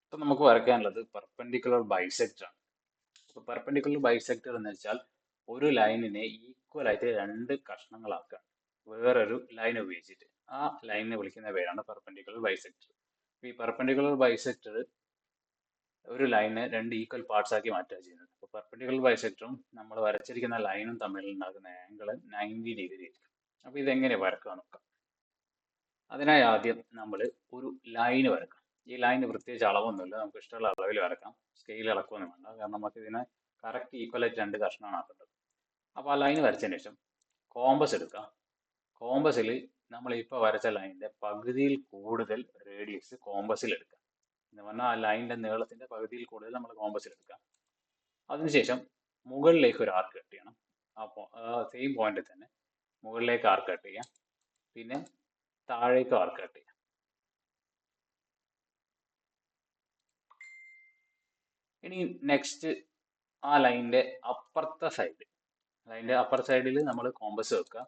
ഇപ്പൊ നമുക്ക് വരയ്ക്കാനുള്ളത് perpendicular bisector ആണ്. അപ്പൊ പെർപെൻഡിക്കുലർ ബൈസെക്ടർ എന്ന് വെച്ചാൽ ഒരു ലൈനിനെ ഈക്വൽ ആയിട്ട് രണ്ട് കഷ്ണങ്ങളാക്കുക വേറൊരു ലൈൻ ഉപയോഗിച്ചിട്ട്. ആ ലൈനിനെ വിളിക്കുന്ന പേരാണ് പെർപെൻഡിക്കുലർ ബൈസെക്ടർ. ഈ പെർപെൻഡിക്കുലർ ബൈസെക്ടർ ഒരു ലൈനെ രണ്ട് ഈക്വൽ പാർട്സ് ആക്കി മാറ്റുക ചെയ്യുന്നത്. അപ്പോൾ പെർപെൻഡിക്കുലർ ബൈസെക്ടറും നമ്മൾ വരച്ചിരിക്കുന്ന ലൈനും തമ്മിൽ ഉണ്ടാകുന്ന ആംഗിൾ 90 ഡിഗ്രി ആയിരിക്കും. അപ്പൊ ഇതെങ്ങനെ വരക്കുക നോക്കാം. അതിനായി ആദ്യം നമ്മൾ ഒരു ലൈന് വരക്കാം. ഈ ലൈന് പ്രത്യേകിച്ച് അളവൊന്നുമില്ല, നമുക്ക് ഇഷ്ടമുള്ള അളവിൽ വരക്കാം. സ്കെയിൽ ഇളക്കൊന്നും വേണ്ട, കാരണം നമുക്ക് ഇതിനെ കറക്റ്റ് ഈക്വൽ ആയിട്ട് രണ്ട് കഷ്ണമാണ് ആക്കേണ്ടത്. അപ്പോൾ ആ ലൈന് വരച്ചതിന് ശേഷം കോമ്പസ് എടുക്കുക. കോമ്പസിൽ നമ്മൾ ഇപ്പോൾ വരച്ച ലൈനിന്റെ പകുതിയിൽ കൂടുതൽ റേഡിയസ് കോമ്പസിൽ എടുക്കുക. എന്ന് പറഞ്ഞാൽ ആ ലൈനിന്റെ നീളത്തിന്റെ പകുതിയിൽ കൂടുതൽ നമ്മൾ കോമ്പസിൽ എടുക്കുക. അതിനുശേഷം മുകളിലേക്ക് ഒരു ആർക്ക് കട്ട് ചെയ്യണം. അപ്പോൾ സെയിം പോയിന്റിൽ തന്നെ മുകളിലേക്ക് ആർക്ക് കട്ട് ചെയ്യാം, പിന്നെ താഴേക്ക് ആർക്ക് കട്ട് ചെയ്യാം. ഇനി നെക്സ്റ്റ് ആ ലൈനിന്റെ അപ്പുറത്തെ സൈഡിൽ നമ്മൾ കോമ്പസ് വെക്കുക.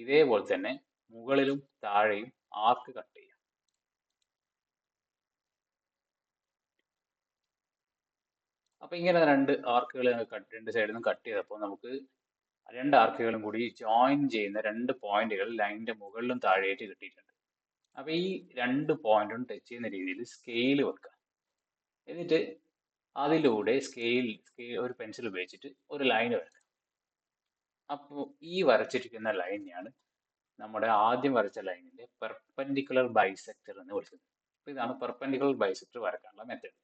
ഇതേപോലെ തന്നെ മുകളിലും താഴെയും ആർക്ക് കട്ട് ചെയ്യാം. അപ്പൊ ഇങ്ങനെ രണ്ട് ആർക്കുകൾ രണ്ട് സൈഡിൽ നിന്നും കട്ട് ചെയ്തപ്പോൾ നമുക്ക് രണ്ട് ആർക്കുകളും കൂടി ജോയിൻ ചെയ്യുന്ന രണ്ട് പോയിന്റുകൾ ലൈനിന്റെ മുകളിലും താഴെയായിട്ട് കിട്ടിയിട്ടുണ്ട്. അപ്പൊ ഈ രണ്ട് പോയിന്റും ടച്ച് ചെയ്യുന്ന രീതിയിൽ സ്കെയിൽ വെക്കുക. എന്നിട്ട് അതിലൂടെ ഒരു പെൻസിൽ ഉപയോഗിച്ചിട്ട് ഒരു ലൈൻ വരക്കുക. അപ്പോൾ ഈ വരച്ചിരിക്കുന്ന ലൈനെയാണ് നമ്മുടെ ആദ്യം വരച്ച ലൈനിന്റെ പെർപെൻഡിക്കുലർ ബൈസെക്ടർ എന്ന് വിളിക്കുന്നത്. അപ്പോൾ ഇതാണ് പെർപെൻഡിക്കുലർ ബൈസെക്ടർ വരക്കാനുള്ള മെത്തേഡ്.